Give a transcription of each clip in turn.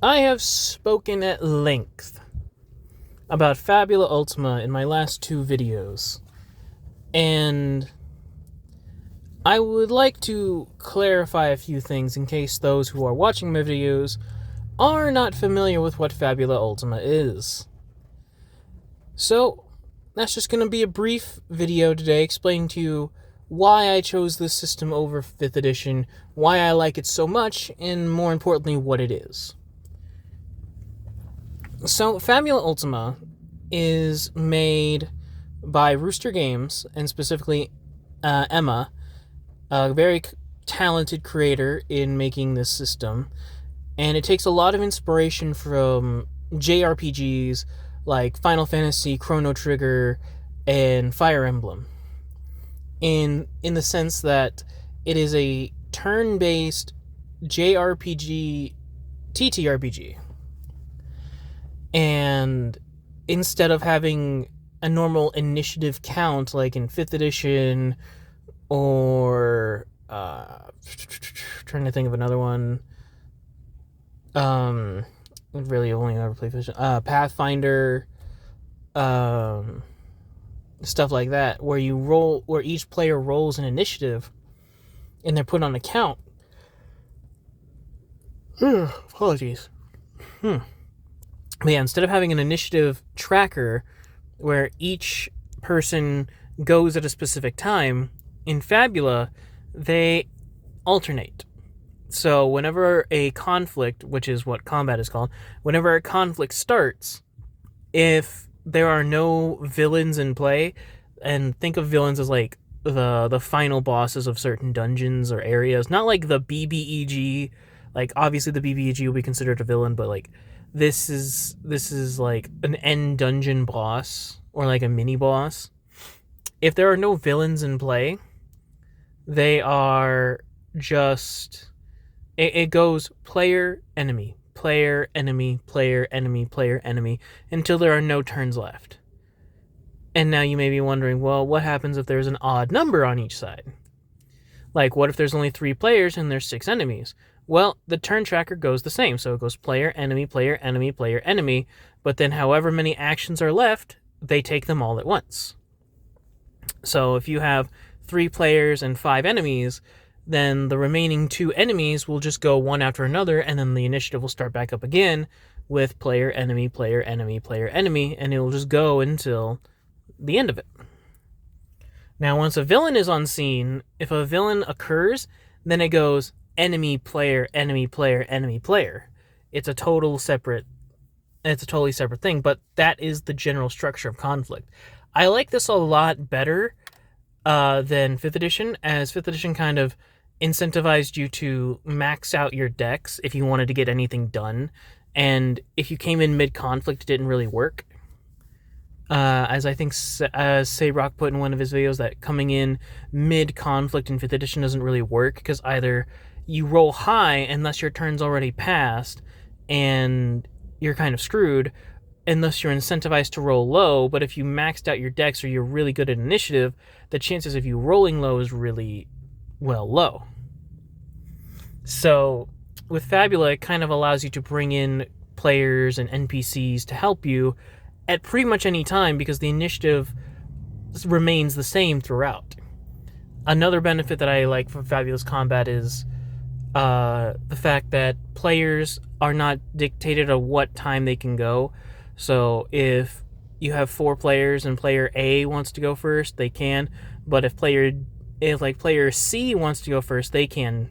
I have spoken at length about Fabula Ultima in my last two videos, and I would like to clarify a few things in case those who are watching my videos are not familiar with what Fabula Ultima is. So, that's just going to be a brief video today explaining to you why I chose this system over 5th edition, why I like it so much, and more importantly, what it is. So, Fabula Ultima is made by Rooster Games, and specifically Emma, a very talented creator in making this system. And it takes a lot of inspiration from JRPGs like Final Fantasy, Chrono Trigger, and Fire Emblem. In the sense that it is a turn-based JRPG, TTRPG. And instead of having a normal initiative count like in 5th edition or trying to think of another one, really only ever played 5th edition, Pathfinder, stuff like that, where each player rolls an initiative and they're put on a count. Apologies. But yeah, instead of having an initiative tracker where each person goes at a specific time, in Fabula, they alternate. So whenever a conflict, which is what combat is called, whenever a conflict starts, if there are no villains in play, and think of villains as like the final bosses of certain dungeons or areas, not like the BBEG, like obviously the BBEG will be considered a villain, but like this is like an end dungeon boss or like a mini boss. If there are no villains in play, they are just, it goes player, enemy, player, enemy, player, enemy, player, enemy, until there are no turns left. And now you may be wondering, well, what happens if there's an odd number on each side? Like, what if there's only 3 players and there's 6 enemies? Well, the turn tracker goes the same, so it goes player, enemy, player, enemy, player, enemy, but then however many actions are left, they take them all at once. So if you have 3 players and 5 enemies, then the remaining 2 enemies will just go one after another, and then the initiative will start back up again with player, enemy, player, enemy, player, enemy, and it will just go until the end of it. Now, once a villain is on scene, if a villain occurs, then it goes enemy, player, enemy, player, enemy, player. It's a totally separate thing, but that is the general structure of conflict. I like this a lot better than 5th edition, as 5th edition kind of incentivized you to max out your decks if you wanted to get anything done, and if you came in mid-conflict, it didn't really work. As I think Sayrock put in one of his videos, that coming in mid-conflict in 5th edition doesn't really work, because either you roll high unless your turn's already passed, and you're kind of screwed, unless you're incentivized to roll low, but if you maxed out your decks or you're really good at initiative, the chances of you rolling low is really, well, low. So, with Fabula, it kind of allows you to bring in players and NPCs to help you at pretty much any time, because the initiative remains the same throughout. Another benefit that I like from Fabula's combat is the fact that players are not dictated of what time they can go. So if you have 4 players and player A wants to go first, they can. But if player C wants to go first, they can.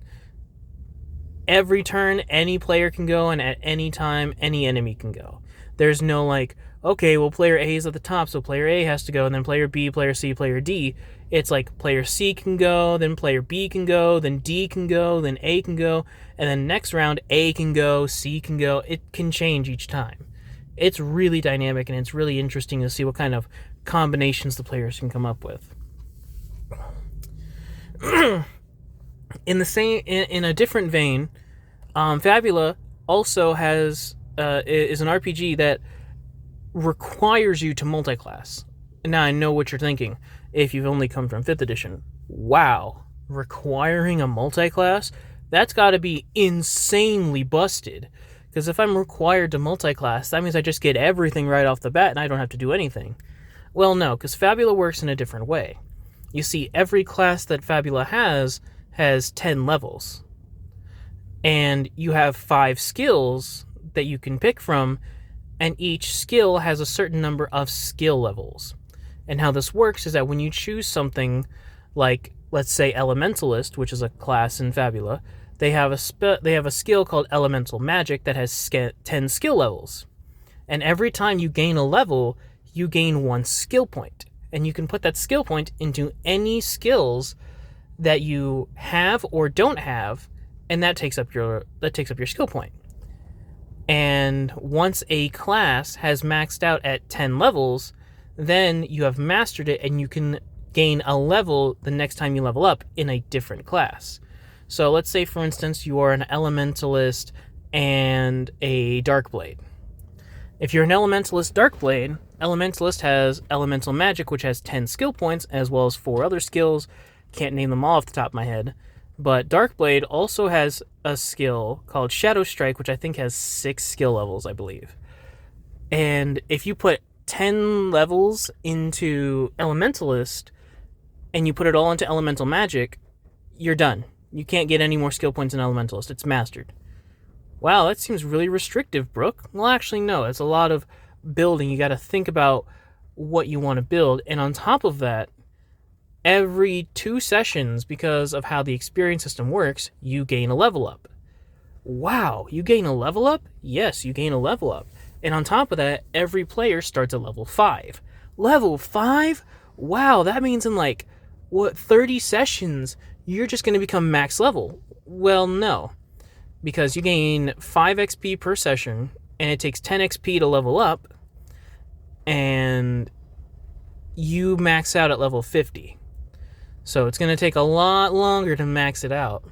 Every turn, any player can go, and at any time, any enemy can go. There's no like, okay, well, player A is at the top, so player A has to go, and then player B, player C, player D. It's like player C can go, then player B can go, then D can go, then A can go, and then next round, A can go, C can go. It can change each time. It's really dynamic, and it's really interesting to see what kind of combinations the players can come up with. In a different vein, Fabula also is an RPG that requires you to multi-class. Now, I know what you're thinking. If you've only come from 5th edition, wow, requiring a multi-class? That's got to be insanely busted. Because if I'm required to multi-class, that means I just get everything right off the bat and I don't have to do anything. Well, no, because Fabula works in a different way. You see, every class that Fabula has 10 levels. And you have 5 skills that you can pick from, and each skill has a certain number of skill levels. And how this works is that when you choose something like, let's say, Elementalist, which is a class in Fabula, they have a skill called Elemental Magic that has 10 skill levels. And every time you gain a level, you gain 1 skill point. And you can put that skill point into any skills that you have or don't have, and that takes up your skill point. And once a class has maxed out at 10 levels, then you have mastered it and you can gain a level the next time you level up in a different class. So let's say, for instance, you are an Elementalist and a Darkblade. If you're an Elementalist Darkblade, Elementalist has Elemental Magic, which has 10 skill points, as well as 4 other skills. Can't name them all off the top of my head. But Darkblade also has a skill called Shadow Strike, which I think has 6 skill levels, I believe. And if you put 10 levels into Elementalist, and you put it all into Elemental Magic, you're done. You can't get any more skill points in Elementalist. It's mastered. Wow, that seems really restrictive, Brook. Well, actually, no. It's a lot of building. You got to think about what you want to build. And on top of that, every 2 sessions, because of how the experience system works, you gain a level up. Wow, you gain a level up? Yes, you gain a level up. And on top of that, every player starts at level 5. Level 5? Wow, that means in 30 sessions, you're just going to become max level. Well, no. Because you gain 5 XP per session, and it takes 10 XP to level up, and you max out at level 50. So it's going to take a lot longer to max it out.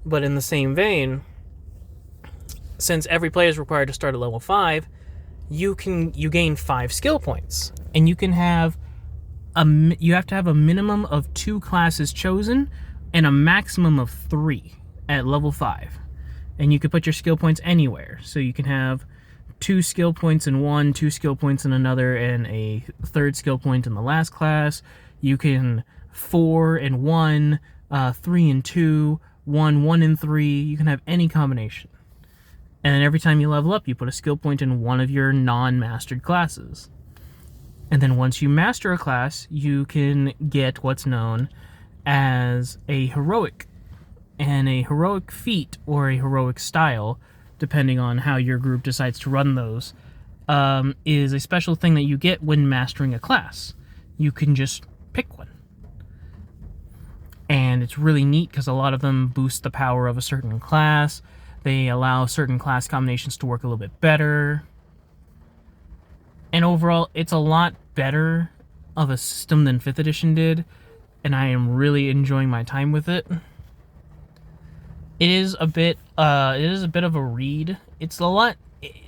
But in the same vein, since every player is required to start at level 5, you gain 5 skill points. And you have to have a minimum of 2 classes chosen and a maximum of 3 at level 5. And you can put your skill points anywhere. So you can have 2 skill points in one, 2 skill points in another, and a 3rd skill point in the last class. You can 4 and 1, 3 and 2, 1 and 3. You can have any combination. And then every time you level up, you put a skill point in one of your non-mastered classes. And then once you master a class, you can get what's known as a heroic. And a heroic feat or a heroic style, depending on how your group decides to run those, is a special thing that you get when mastering a class. You can just pick one. And it's really neat because a lot of them boost the power of a certain class. They allow certain class combinations to work a little bit better. And overall, it's a lot better of a system than 5th edition did, and I am really enjoying my time with it. It is a bit of a read. It's a lot.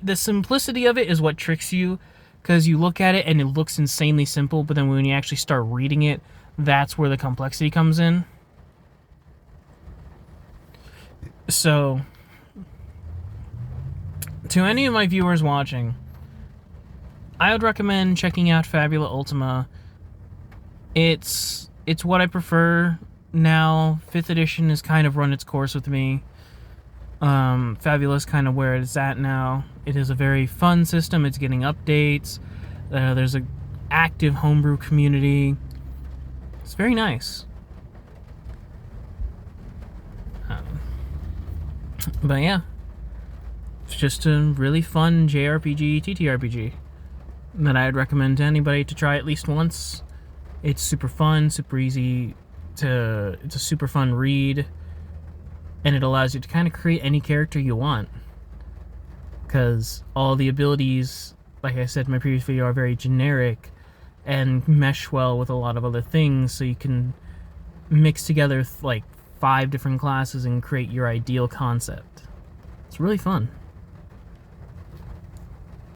The simplicity of it is what tricks you, because you look at it and it looks insanely simple, but then when you actually start reading it, that's where the complexity comes in. So, to any of my viewers watching, I would recommend checking out Fabula Ultima. It's what I prefer now. 5th edition has kind of run its course with me. Fabula is kind of where it's at now. It is a very fun system. It's getting updates. There's an active homebrew community. It's very nice. But yeah, it's just a really fun JRPG, TTRPG that I'd recommend to anybody to try at least once. It's super fun, super easy to... It's a super fun read, and it allows you to kind of create any character you want. Because all the abilities, like I said in my previous video, are very generic and mesh well with a lot of other things, so you can mix together like 5 different classes and create your ideal concept. It's really fun.